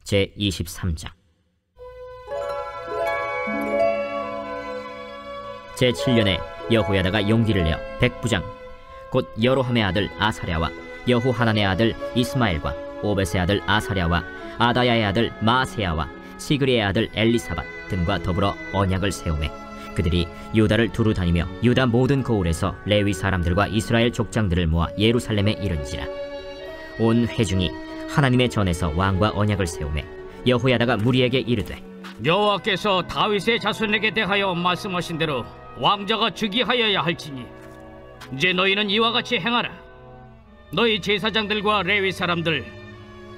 제23장. 제7년에 여호야다가 용기를 내어 백부장 곧 여로함의 아들 아사랴와 여호하난의 아들 이스마엘과 오벳의 아들 아사랴와 아다야의 아들 마세야와 시그리의 아들 엘리사밧 등과 더불어 언약을 세우매 그들이 유다를 두루 다니며 유다 모든 고을에서 레위 사람들과 이스라엘 족장들을 모아 예루살렘에 이른지라. 온 회중이 하나님의 전에서 왕과 언약을 세우매 여호야다가 무리에게 이르되, 여호와께서 다윗의 자손에게 대하여 말씀하신 대로 왕자가 즉위하여야 할지니 이제 너희는 이와 같이 행하라. 너희 제사장들과 레위 사람들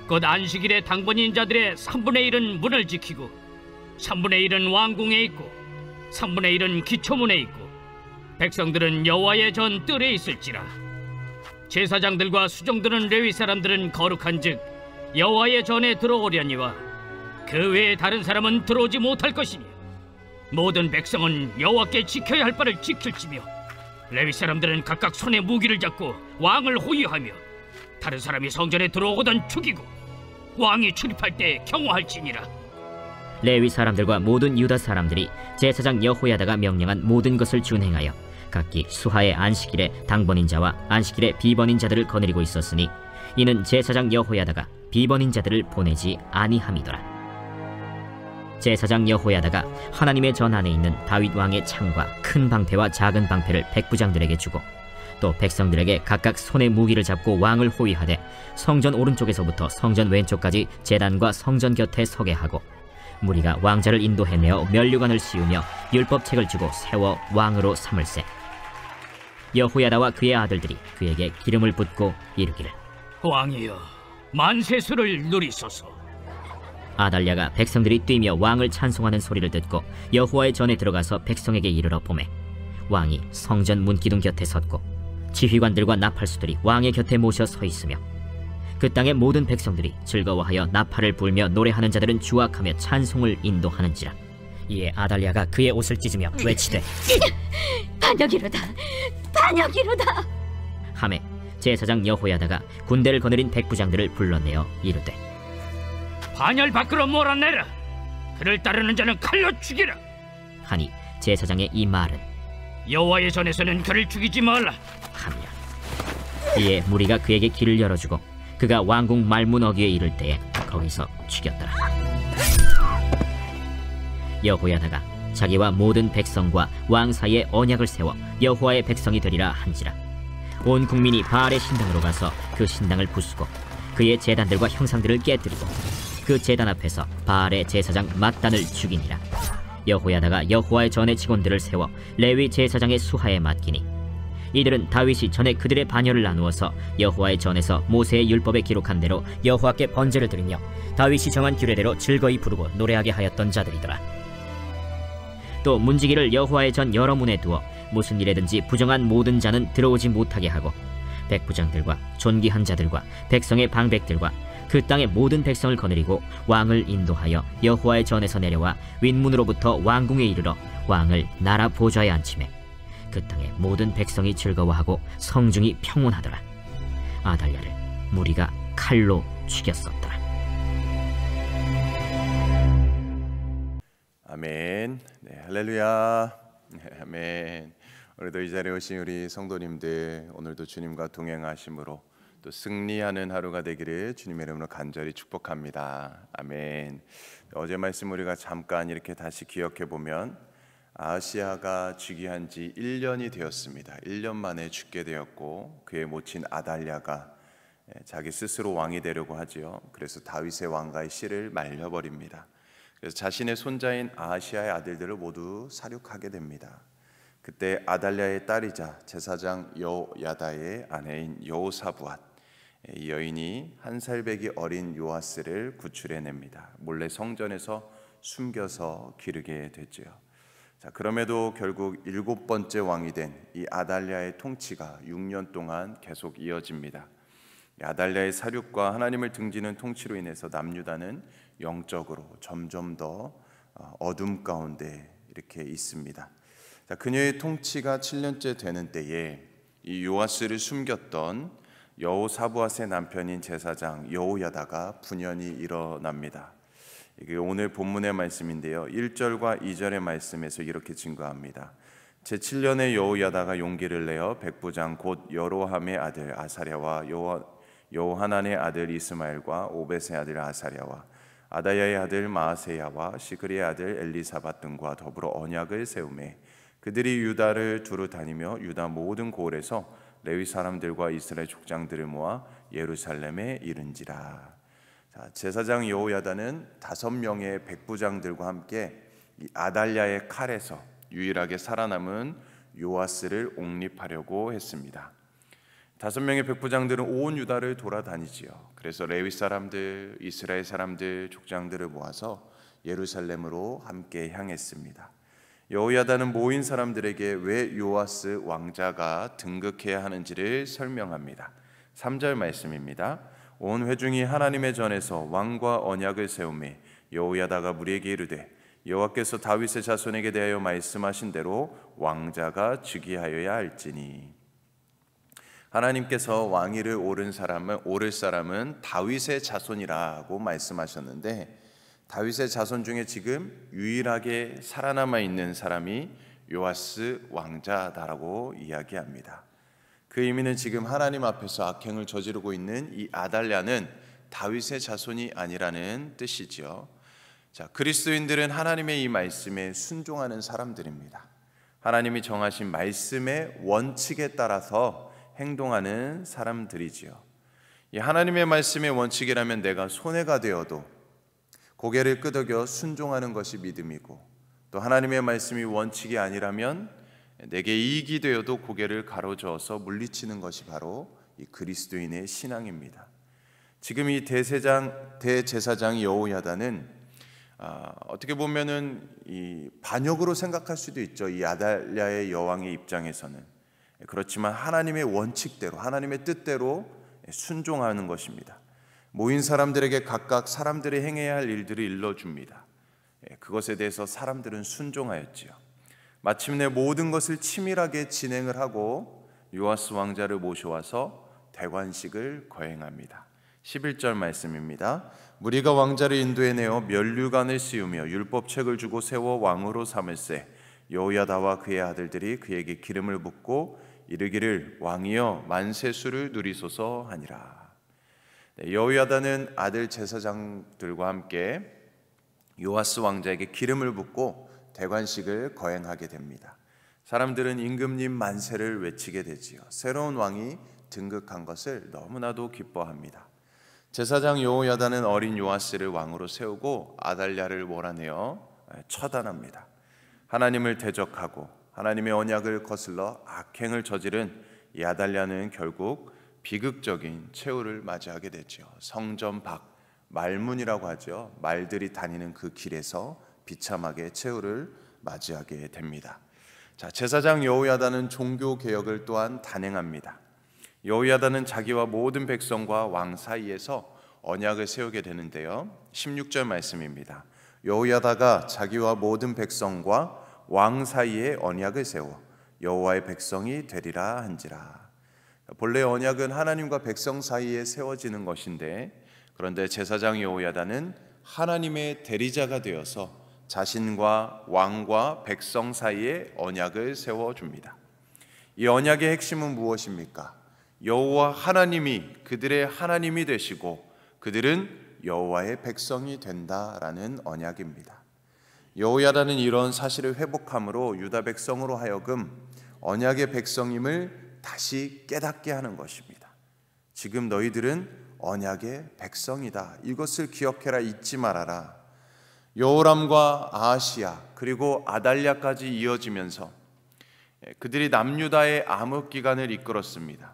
곧 안식일의 당번인 자들의 3분의 1은 문을 지키고 3분의 1은 왕궁에 있고 3분의 1은 기초문에 있고 백성들은 여호와의 전 뜰에 있을지라. 제사장들과 수종들은 레위 사람들은 거룩한즉 여호와의 전에 들어오려니와 그 외에 다른 사람은 들어오지 못할 것이니 모든 백성은 여호와께 지켜야 할 바를 지킬지며 레위 사람들은 각각 손에 무기를 잡고 왕을 호위하며 다른 사람이 성전에 들어오거든 죽이고 왕이 출입할 때 경호할지니라. 레위 사람들과 모든 유다 사람들이 제사장 여호야다가 명령한 모든 것을 준행하여 각기 수하의 안식일에 당번인 자와 안식일에 비번인 자들을 거느리고 있었으니 이는 제사장 여호야다가 비번인 자들을 보내지 아니함이더라. 제사장 여호야다가 하나님의 전 안에 있는 다윗 왕의 창과 큰 방패와 작은 방패를 백부장들에게 주고 또 백성들에게 각각 손에 무기를 잡고 왕을 호위하되 성전 오른쪽에서부터 성전 왼쪽까지 제단과 성전 곁에 서게 하고 무리가 왕자를 인도해내어 면류관을 씌우며 율법책을 주고 세워 왕으로 삼을세. 여호야다와 그의 아들들이 그에게 기름을 붓고 이르기를, 왕이여 만세수를 누리소서. 아달랴가 백성들이 뛰며 왕을 찬송하는 소리를 듣고 여호와의 전에 들어가서 백성에게 이르러 보매 왕이 성전 문기둥 곁에 섰고 지휘관들과 나팔수들이 왕의 곁에 모셔 서 있으며 그 땅의 모든 백성들이 즐거워하여 나팔을 불며 노래하는 자들은 주악하며 찬송을 인도하는지라. 이에 아달랴가 그의 옷을 찢으며 외치되, 반역이로다, 반역이로다 하매 제사장 여호야다가 군대를 거느린 백부장들을 불러내어 이르되, 반열 밖으로 몰아내라. 그를 따르는 자는 칼로 죽이라. 하니 제사장의 이 말은 여호와의 전에서는 그를 죽이지 말라 함이라. 이에 무리가 그에게 길을 열어주고 그가 왕궁 말문 어귀에 이를 때에 거기서 죽였더라. 여호야다가 자기와 모든 백성과 왕 사이에 언약을 세워 여호와의 백성이 되리라 한지라. 온 국민이 바알의 신당으로 가서 그 신당을 부수고 그의 제단들과 형상들을 깨뜨리고 그 제단 앞에서 바알의 제사장 mat단을 죽이니라. 여호야다가 여호와의 전의 직원들을 세워 레위 제사장의 수하에 맡기니 이들은 다윗이 전에 그들의 반열을 나누어서 여호와의 전에서 모세의 율법에 기록한 대로 여호와께 번제를 드리며 다윗이 정한 규례대로 즐거이 부르고 노래하게 하였던 자들이더라. 또 문지기를 여호와의 전 여러 문에 두어 무슨 일에든지 부정한 모든 자는 들어오지 못하게 하고 백부장들과 존귀한 자들과 백성의 방백들과 그 땅의 모든 백성을 거느리고 왕을 인도하여 여호와의 전에서 내려와 윗문으로부터 왕궁에 이르러 왕을 나라 보좌에 앉히매 그 땅의 모든 백성이 즐거워하고 성중이 평온하더라. 아달랴를 무리가 칼로 죽였었더라. 아멘. 네, 할렐루야. 아멘. 오늘도 이 자리에 오신 우리 성도님들, 오늘도 주님과 동행하심으로 또 승리하는 하루가 되기를 주님의 이름으로 간절히 축복합니다. 아멘. 어제 말씀 우리가 잠깐 이렇게 다시 기억해 보면 아하시야가 즉위한 지 1년이 되었습니다. 1년 만에 죽게 되었고 그의 모친 아달랴가 자기 스스로 왕이 되려고 하지요. 그래서 다윗의 왕가의 씨를 말려버립니다. 그래서 자신의 손자인 아하시야의 아들들을 모두 사륙하게 됩니다. 그때 아달랴의 딸이자 제사장 여호야다의 아내인 여호사부앗, 이 여인이 한 살배기 어린 요아스를 구출해냅니다. 몰래 성전에서 숨겨서 기르게 되죠. 자, 그럼에도 결국 7번째 왕이 된 이 아달랴의 통치가 6년 동안 계속 이어집니다. 아달랴의 사륙과 하나님을 등지는 통치로 인해서 남유다는 영적으로 점점 더 어둠 가운데 이렇게 있습니다. 자, 그녀의 통치가 7년째 되는 때에 이 요아스를 숨겼던 여호사부앗의 남편인 제사장 여호야다가 분연이 일어납니다. 이게 오늘 본문의 말씀인데요. 1절과 2절의 말씀에서 이렇게 증거합니다. 제7년에 여호야다가 용기를 내어 백부장 곧 여로함의 아들 아사랴와 여호하난의 아들 이스마엘과 오벳의 아들 아사랴와 아다야의 아들 마아세야와 시그리의 아들 엘리사밧 등과 더불어 언약을 세우매 그들이 유다를 두루 다니며 유다 모든 고을에서 레위 사람들과 이스라엘 족장들을 모아 예루살렘에 이른지라. 자, 제사장 여호야다는 5명의 백부장들과 함께 이 아달랴의 칼에서 유일하게 살아남은 요아스를 옹립하려고 했습니다. 5명의 백부장들은 온 유다를 돌아다니지요. 그래서 레위 사람들, 이스라엘 사람들, 족장들을 모아서 예루살렘으로 함께 향했습니다. 여호야다는 모인 사람들에게 왜 요아스 왕자가 등극해야 하는지를 설명합니다. 3절 말씀입니다. 온 회중이 하나님의 전에서 왕과 언약을 세우매 여호야다가 무리에게 이르되 여호와께서 다윗의 자손에게 대하여 말씀하신 대로 왕자가 즉위하여야 할지니. 하나님께서 왕위를 오를 사람은 다윗의 자손이라고 말씀하셨는데 다윗의 자손 중에 지금 유일하게 살아남아 있는 사람이 요아스 왕자다라고 이야기합니다. 그 의미는 지금 하나님 앞에서 악행을 저지르고 있는 이 아달랴는 다윗의 자손이 아니라는 뜻이지요. 자, 그리스도인들은 하나님의 이 말씀에 순종하는 사람들입니다. 하나님이 정하신 말씀의 원칙에 따라서 행동하는 사람들이지요. 이 하나님의 말씀의 원칙이라면 내가 손해가 되어도 고개를 끄덕여 순종하는 것이 믿음이고, 또 하나님의 말씀이 원칙이 아니라면 내게 이익이 되어도 고개를 가로저어서 물리치는 것이 바로 이 그리스도인의 신앙입니다. 지금 이 대제사장 여호야다는 어떻게 보면은 이 반역으로 생각할 수도 있죠. 이 아달랴의 여왕의 입장에서는. 그렇지만 하나님의 원칙대로, 하나님의 뜻대로 순종하는 것입니다. 모인 사람들에게 각각 사람들이 행해야 할 일들을 일러줍니다. 그것에 대해서 사람들은 순종하였지요. 마침내 모든 것을 치밀하게 진행을 하고 요아스 왕자를 모셔와서 대관식을 거행합니다. 11절 말씀입니다. 무리가 왕자를 인도해내어 면류관을 씌우며 율법책을 주고 세워 왕으로 삼을세 여호야다와 그의 아들들이 그에게 기름을 붓고 이르기를 왕이여 만세수를 누리소서 하니라. 여호야다는 아들 제사장들과 함께 요아스 왕자에게 기름을 붓고 대관식을 거행하게 됩니다. 사람들은 임금님 만세를 외치게 되지요. 새로운 왕이 등극한 것을 너무나도 기뻐합니다. 제사장 여호야다는 어린 요아스를 왕으로 세우고 아달랴를 몰아내어 처단합니다. 하나님을 대적하고 하나님의 언약을 거슬러 악행을 저지른 이 아달랴는 결국 비극적인 최후를 맞이하게 되죠. 성전 밖 말문이라고 하죠. 말들이 다니는 그 길에서 비참하게 최후를 맞이하게 됩니다. 자, 제사장 여호야다는 종교 개혁을 또한 단행합니다. 여호야다는 자기와 모든 백성과 왕 사이에서 언약을 세우게 되는데요. 16절 말씀입니다. 여호야다가 자기와 모든 백성과 왕 사이에 언약을 세워 여호와의 백성이 되리라 한지라. 본래 언약은 하나님과 백성 사이에 세워지는 것인데, 그런데 제사장 여호야다는 하나님의 대리자가 되어서 자신과 왕과 백성 사이에 언약을 세워줍니다. 이 언약의 핵심은 무엇입니까? 여호와 하나님이 그들의 하나님이 되시고 그들은 여호와의 백성이 된다라는 언약입니다. 여호야다는 이런 사실을 회복함으로 유다 백성으로 하여금 언약의 백성임을 다시 깨닫게 하는 것입니다. 지금 너희들은 언약의 백성이다. 이것을 기억해라, 잊지 말아라. 여호람과 아하시야 그리고 아달랴까지 이어지면서 그들이 남유다의 암흑 기간을 이끌었습니다.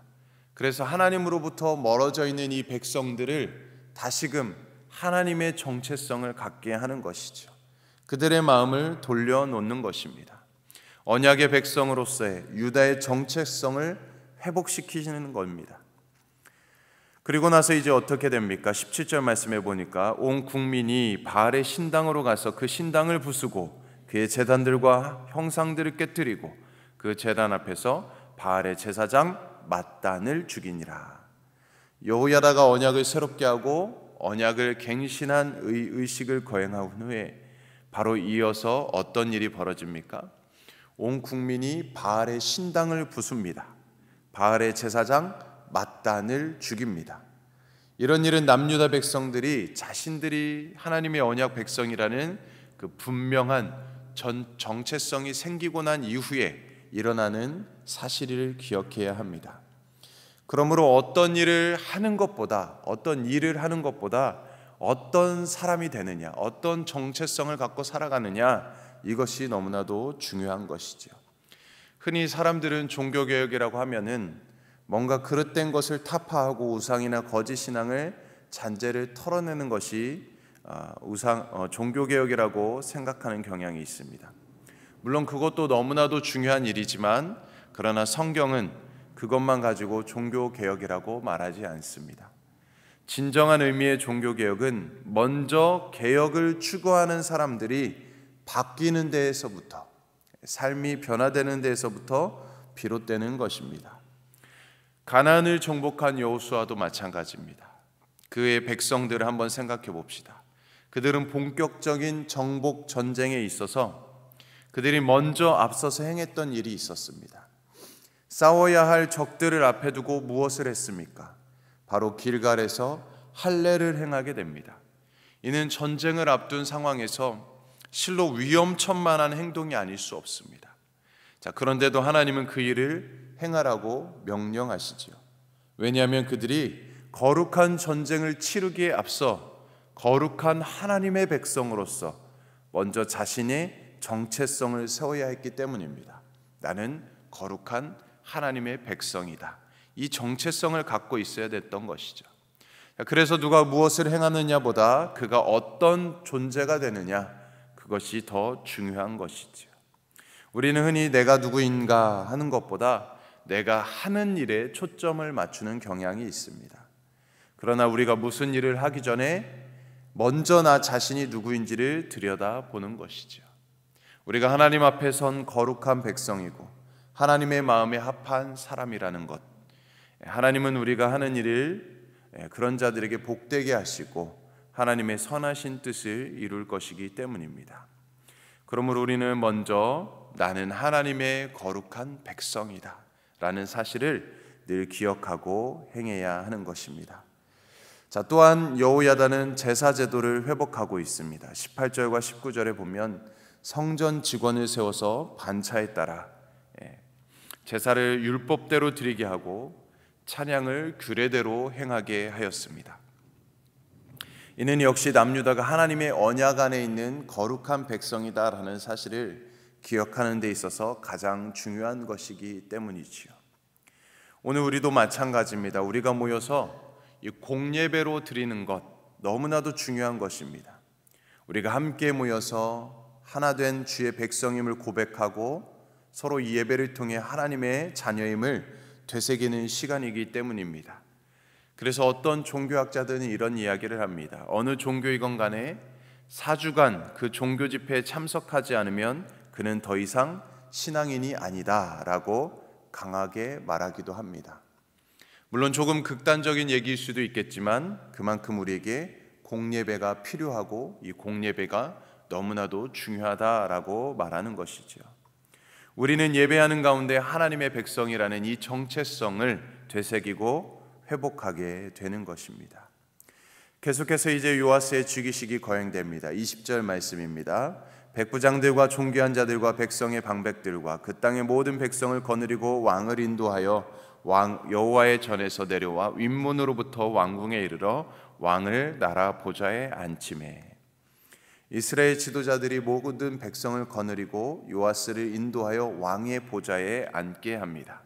그래서 하나님으로부터 멀어져 있는 이 백성들을 다시금 하나님의 정체성을 갖게 하는 것이죠. 그들의 마음을 돌려놓는 것입니다. 언약의 백성으로서의 유다의 정체성을 회복시키시는 겁니다. 그리고 나서 이제 어떻게 됩니까? 17절 말씀해 보니까 온 국민이 바알의 신당으로 가서 그 신당을 부수고 그의 제단들과 형상들을 깨뜨리고 그 제단 앞에서 바알의 제사장 맏단을 죽이니라. 여호야다가 언약을 새롭게 하고 언약을 갱신한 의식을 거행한 후에 바로 이어서 어떤 일이 벌어집니까? 온 국민이 바알의 신당을 부숩니다. 바알의 제사장 맏단을 죽입니다. 이런 일은 남유다 백성들이 자신들이 하나님의 언약 백성이라는 그 분명한 정체성이 생기고 난 이후에 일어나는 사실을 기억해야 합니다. 그러므로 어떤 일을 하는 것보다 어떤 사람이 되느냐, 어떤 정체성을 갖고 살아가느냐, 이것이 너무나도 중요한 것이죠. 흔히 사람들은 종교개혁이라고 하면은 뭔가 그릇된 것을 타파하고 우상이나 거짓 신앙을 잔재를 털어내는 것이 종교개혁이라고 생각하는 경향이 있습니다. 물론 그것도 너무나도 중요한 일이지만 그러나 성경은 그것만 가지고 종교개혁이라고 말하지 않습니다. 진정한 의미의 종교개혁은 먼저 개혁을 추구하는 사람들이 바뀌는 데에서부터, 삶이 변화되는 데에서부터 비롯되는 것입니다. 가나안을 정복한 여호수아도 마찬가지입니다. 그의 백성들을 한번 생각해 봅시다. 그들은 본격적인 정복 전쟁에 있어서 그들이 먼저 앞서서 행했던 일이 있었습니다. 싸워야 할 적들을 앞에 두고 무엇을 했습니까? 바로 길갈에서 할례를 행하게 됩니다. 이는 전쟁을 앞둔 상황에서 실로 위험천만한 행동이 아닐 수 없습니다. 그런데도 하나님은 그 일을 행하라고 명령하시지요. 왜냐하면 그들이 거룩한 전쟁을 치르기에 앞서 거룩한 하나님의 백성으로서 먼저 자신의 정체성을 세워야 했기 때문입니다. 나는 거룩한 하나님의 백성이다. 이 정체성을 갖고 있어야 됐던 것이죠. 그래서 누가 무엇을 행하느냐보다 그가 어떤 존재가 되느냐, 그것이 더 중요한 것이죠. 우리는 흔히 내가 누구인가 하는 것보다 내가 하는 일에 초점을 맞추는 경향이 있습니다. 그러나 우리가 무슨 일을 하기 전에 먼저 나 자신이 누구인지를 들여다보는 것이죠. 우리가 하나님 앞에 선 거룩한 백성이고 하나님의 마음에 합한 사람이라는 것, 하나님은 우리가 하는 일을 그런 자들에게 복되게 하시고 하나님의 선하신 뜻을 이룰 것이기 때문입니다. 그러므로 우리는 먼저 나는 하나님의 거룩한 백성이다 라는 사실을 늘 기억하고 행해야 하는 것입니다. 또한 여호야다는 제사 제도를 회복하고 있습니다. 18절과 19절에 보면 성전 직원을 세워서 반차에 따라 제사를 율법대로 드리게 하고 찬양을 규례대로 행하게 하였습니다. 이는 역시 남유다가 하나님의 언약 안에 있는 거룩한 백성이다라는 사실을 기억하는 데 있어서 가장 중요한 것이기 때문이지요. 오늘 우리도 마찬가지입니다. 우리가 모여서 이 공예배로 드리는 것 너무나도 중요한 것입니다. 우리가 함께 모여서 하나 된 주의 백성임을 고백하고 서로 이 예배를 통해 하나님의 자녀임을 되새기는 시간이기 때문입니다. 그래서 어떤 종교학자들은 이런 이야기를 합니다. 어느 종교이건 간에 4주간 그 종교 집회에 참석하지 않으면 그는 더 이상 신앙인이 아니다 라고 강하게 말하기도 합니다. 물론 조금 극단적인 얘기일 수도 있겠지만 그만큼 우리에게 공예배가 필요하고 이 공예배가 너무나도 중요하다라고 말하는 것이죠. 우리는 예배하는 가운데 하나님의 백성이라는 이 정체성을 되새기고 회복하게 되는 것입니다. 계속해서 이제 요아스의 즉위식이 거행됩니다. 20절 말씀입니다. 백부장들과 존귀한 자들과 백성의 방백들과 그 땅의 모든 백성을 거느리고 왕을 인도하여 여호와의 전에서 내려와 윗문으로부터 왕궁에 이르러 왕을 나라 보좌에 앉히매. 이스라엘 지도자들이 모든 백성을 거느리고 요아스를 인도하여 왕의 보좌에 앉게 합니다.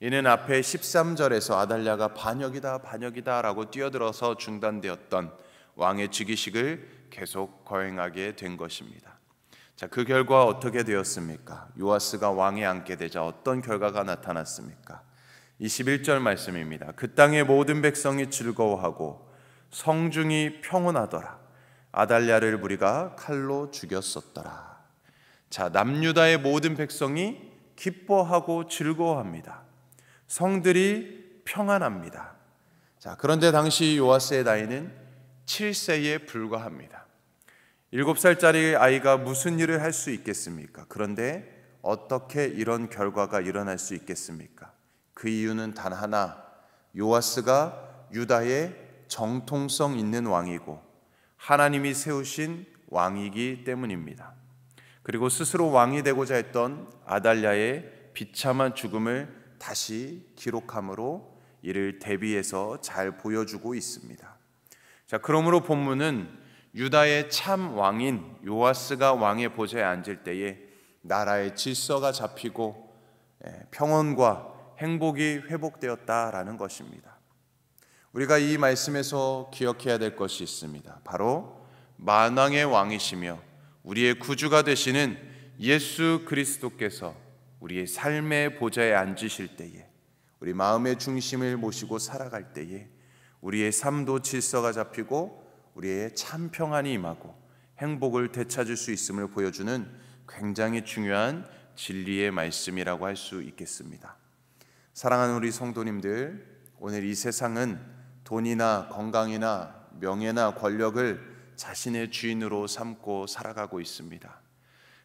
이는 앞에 13절에서 아달랴가 반역이다 라고 뛰어들어서 중단되었던 왕의 즉위식을 계속 거행하게 된 것입니다. 그 결과 어떻게 되었습니까? 요아스가 왕에 앉게 되자 어떤 결과가 나타났습니까? 21절 말씀입니다. 그 땅의 모든 백성이 즐거워하고 성중이 평온하더라. 아달랴를 무리가 칼로 죽였었더라. 남유다의 모든 백성이 기뻐하고 즐거워합니다. 성들이 평안합니다. 자, 그런데 당시 요아스의 나이는 7세에 불과합니다. 7살짜리 아이가 무슨 일을 할 수 있겠습니까? 그런데 어떻게 이런 결과가 일어날 수 있겠습니까? 그 이유는 단 하나, 요아스가 유다의 정통성 있는 왕이고 하나님이 세우신 왕이기 때문입니다. 그리고 스스로 왕이 되고자 했던 아달랴의 비참한 죽음을 다시 기록함으로 이를 대비해서 잘 보여주고 있습니다. 자, 그러므로 본문은 유다의 참 왕인 요아스가 왕의 보좌에 앉을 때에 나라의 질서가 잡히고 평온과 행복이 회복되었다라는 것입니다. 우리가 이 말씀에서 기억해야 될 것이 있습니다. 바로 만왕의 왕이시며 우리의 구주가 되시는 예수 그리스도께서 우리의 삶의 보좌에 앉으실 때에, 우리 마음의 중심을 모시고 살아갈 때에 우리의 삶도 질서가 잡히고 우리의 참 평안이 임하고 행복을 되찾을 수 있음을 보여주는 굉장히 중요한 진리의 말씀이라고 할 수 있겠습니다. 사랑하는 우리 성도님들, 오늘 이 세상은 돈이나 건강이나 명예나 권력을 자신의 주인으로 삼고 살아가고 있습니다.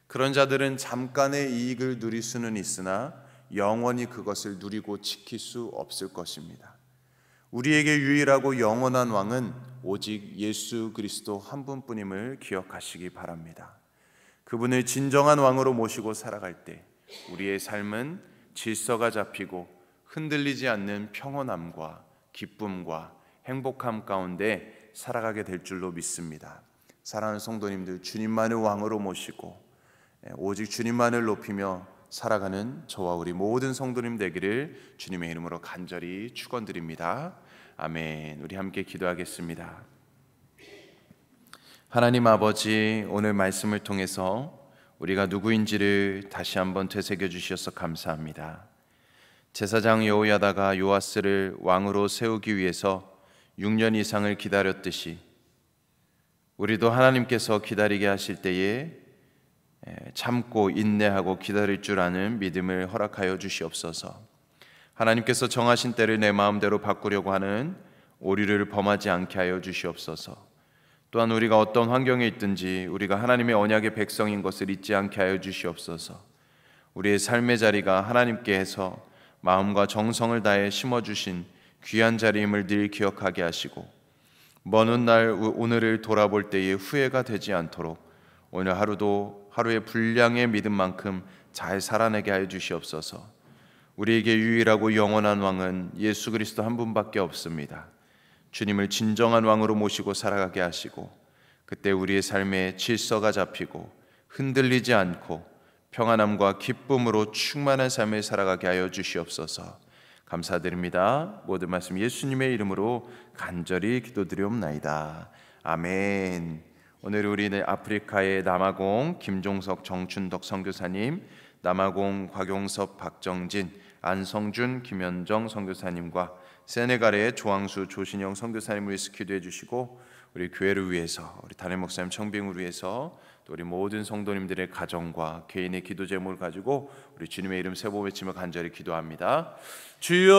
그런 자들은 잠깐의 이익을 누릴 수는 있으나 영원히 그것을 누리고 지킬 수 없을 것입니다. 우리에게 유일하고 영원한 왕은 오직 예수 그리스도 한 분뿐임을 기억하시기 바랍니다. 그분을 진정한 왕으로 모시고 살아갈 때 우리의 삶은 질서가 잡히고 흔들리지 않는 평온함과 기쁨과 행복함 가운데 살아가게 될 줄로 믿습니다. 사랑하는 성도님들, 주님만을 왕으로 모시고 오직 주님만을 높이며 살아가는 저와 우리 모든 성도님 되기를 주님의 이름으로 간절히 축원드립니다. 아멘. 우리 함께 기도하겠습니다. 하나님 아버지, 오늘 말씀을 통해서 우리가 누구인지를 다시 한번 되새겨 주셔서 감사합니다. 제사장 여호야다가 요아스를 왕으로 세우기 위해서 6년 이상을 기다렸듯이 우리도 하나님께서 기다리게 하실 때에 참고 인내하고 기다릴 줄 아는 믿음을 허락하여 주시옵소서. 하나님께서 정하신 때를 내 마음대로 바꾸려고 하는 오류를 범하지 않게 하여 주시옵소서. 또한 우리가 어떤 환경에 있든지 우리가 하나님의 언약의 백성인 것을 잊지 않게 하여 주시옵소서. 우리의 삶의 자리가 하나님께 해서 마음과 정성을 다해 심어주신 귀한 자리임을 늘 기억하게 하시고 먼 훗날 오늘을 돌아볼 때에 후회가 되지 않도록 오늘 하루도 하루의 분량의 믿음만큼 잘 살아내게 하여 주시옵소서. 우리에게 유일하고 영원한 왕은 예수 그리스도 한 분밖에 없습니다. 주님을 진정한 왕으로 모시고 살아가게 하시고 그때 우리의 삶에 질서가 잡히고 흔들리지 않고 평안함과 기쁨으로 충만한 삶을 살아가게 하여 주시옵소서. 감사드립니다. 모든 말씀 예수님의 이름으로 간절히 기도드리옵나이다. 아멘. 오늘 우리는 아프리카의 남아공 김종석 정춘덕 선교사님, 남아공 곽용섭 박정진 안성준 김현정 선교사님과 세네갈의 조항수 조신영 선교사님을 위해서 기도해 주시고 우리 교회를 위해서, 우리 담임 목사님 청빙을 위해서 또 우리 모든 성도님들의 가정과 개인의 기도 제목을 가지고 우리 주님의 이름 세 번 외치며 간절히 기도합니다. 주여